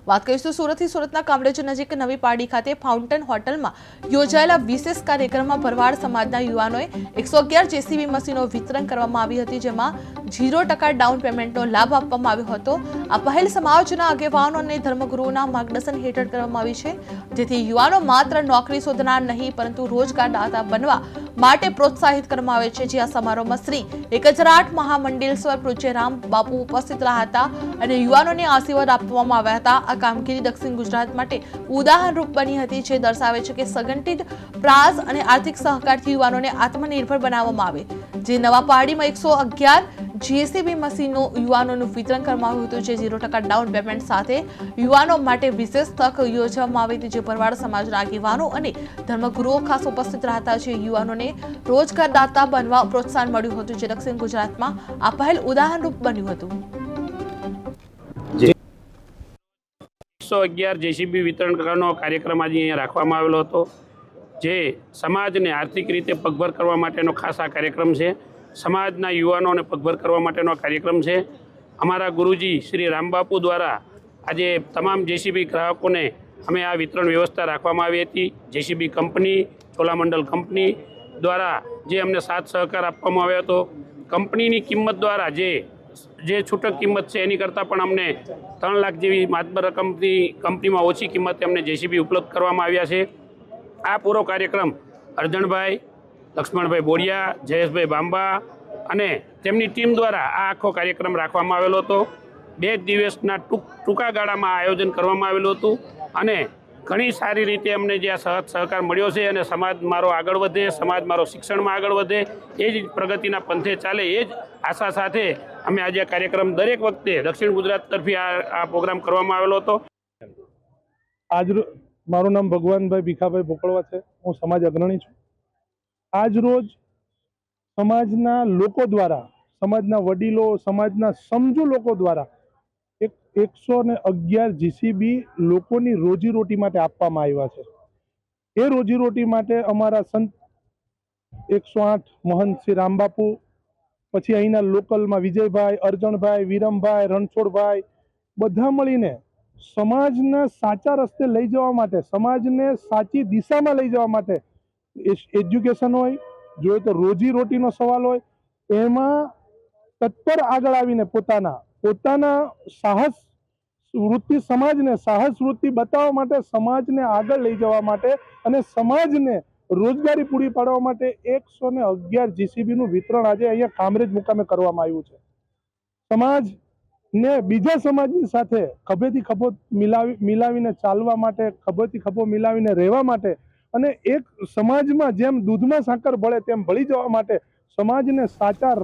વાત કરીશું સુરતથી સુરતના કામરેજ નજીક નવી પાડી ખાતે ફાઉન્ટેન હોટલમાં યોજાયેલા વિશેષ કાર્યક્રમમાં ભરવાડ સમાજના યુવાનોએ 111 જેસીબી મશીનો વિતરણ કરવામાં આવી હતી, જેમાં 0% ડાઉન પેમેન્ટનો લાભ આપવામાં આવ્યો હતો। આ પહેલ સમાજના આગેવાનો અને ધર્મગુરુઓના માર્ગદર્શન હેઠળ કરવામાં આવી છે, જેથી યુવાનો માત્ર નોકરી શોધનાર નહીં પરંતુ રોજગારદાતા બનવા માટે પ્રોત્સાહિત કરવામાં આવે છે। જે આ સમારોહમાં શ્રી 1008 મહામંડલેશ્વર પૂજ્ય રામ બાપુ ઉપસ્થિત રહ્યા હતા અને યુવાનોને આશીર્વાદ આપવામાં આવ્યા હતા। આ કામગીરી દક્ષિણ ગુજરાત માટે ઉદાહરણરૂપ બની હતી, જે દર્શાવે છે કે સંગઠિત પ્રયાસ અને આર્થિક સહકારથી યુવાનોને આત્મનિર્ભર બનાવવામાં આવે। જે નવા પાડીમાં 111 જેસીબી મશીનો યુવાનોનું વિતરણ કરવામાં આવ્યું હતું, જે 0% ડાઉન પેમેન્ટ સાથે યુવાનો માટે વિશેષ તક યોજવામાં આવી હતી, જે ભરવાડ સમાજના આગેવાનો અને ધર્મગુરુઓ ખાસ ઉપસ્થિત રહ્યા હતા। જે યુવાનોને રોજગારદાતા બનવા પ્રોત્સાહન મળ્યું હતું, જે દક્ષિણ ગુજરાતમાં આ પહેલ ઉદાહરણરૂપ બન્યું હતું। 111 જેસીબી વિતરણ કરવાનો કાર્યક્રમ આજે અહીંયા રાખવામાં આવેલો હતો, જે સમાજને આર્થિક રીતે પગભર કરવા માટેનો ખાસ આ કાર્યક્રમ છે। સમાજના યુવાનોને પગભર કરવા માટેનો કાર્યક્રમ છે। અમારા ગુરુજી શ્રી રામબાપુ દ્વારા આજે તમામ જેસીબી ગ્રાહકોને અમે આ વિતરણ વ્યવસ્થા રાખવામાં આવી હતી। જેસીબી કંપની, ચોલામંડલ કંપની દ્વારા જે અમને સાથ સહકાર આપવામાં આવ્યો હતો, કંપનીની કિંમત દ્વારા જે છૂટક કિંમત છે એની કરતાં પણ અમને 3 લાખ જેવી માતબર રકમની કંપનીમાં ઓછી કિંમતે અમને જેસીબી ઉપલબ્ધ કરવામાં આવ્યા છે। આ પૂરો કાર્યક્રમ અરજણભાઈ, લક્ષ્મણભાઈ બોરિયા, જયેશભાઈ બાંબા અને તેમની ટીમ દ્વારા આ આખો કાર્યક્રમ રાખવામાં આવેલો હતો। 2 દિવસના ટૂંકા ગાળામાં આયોજન કરવામાં આવેલું હતું અને ઘણી સારી રીતે અમને જે આ સહકાર મળ્યો છે અને સમાજ મારો આગળ વધે, સમાજ મારો શિક્ષણમાં આગળ વધે, એ જ પ્રગતિના પંથે ચાલે, એ જ આશા સાથે અમે આજે આ કાર્યક્રમ દરેક વખતે દક્ષિણ ગુજરાત તરફી આ પ્રોગ્રામ કરવામાં આવેલો હતો। આજ મારું નામ ભગવાનભાઈ ભીખાભાઈ ભોકળવા છે, હું સમાજ અગ્રણી છું। આજ રોજ સમાજના લોકો દ્વારા, સમાજના વડીલો, સમાજના સમજુ લોકો દ્વારા 111 જીસીબી લોકોની રોજીરોટી માટે આપવામાં આવ્યા છે। એ રોજીરોટી માટે અમારા સંત 108 મહંત શ્રી રામબાપુ, પછી અહીંના લોકલમાં વિજયભાઈ, અરજણભાઈ, વિરમભાઈ, રણછોડભાઈ બધા મળીને સમાજના સાચા રસ્તે લઈ જવા માટે, સમાજને સાચી દિશામાં લઈ જવા માટે, એજ્યુકેશન હોય, જોઈએ તો રોજીરોટીનો સવાલ હોય, એમાં તત્પર આગળ આવીને પોતાના સાહસ વૃત્તિ, સમાજને સાહસ વૃત્તિ બતાવવા માટે, સમાજને આગળ લઈ જવા માટે અને સમાજને રોજગારી પૂરી પાડવા માટે 111 જીસીબીનું વિતરણ આજે અહીંયા કામરેજ મુકામે કરવામાં આવ્યું છે। સમાજને બીજા સમાજની સાથે ખભેથી ખભો મિલાવીને ચાલવા માટે, ખભેથી ખભો મિલાવીને રહેવા માટે અને એક સમાજમાં જેમ દૂધમાં સાકર ભળે તેમ ભળી જવા માટે સમાજને સાચા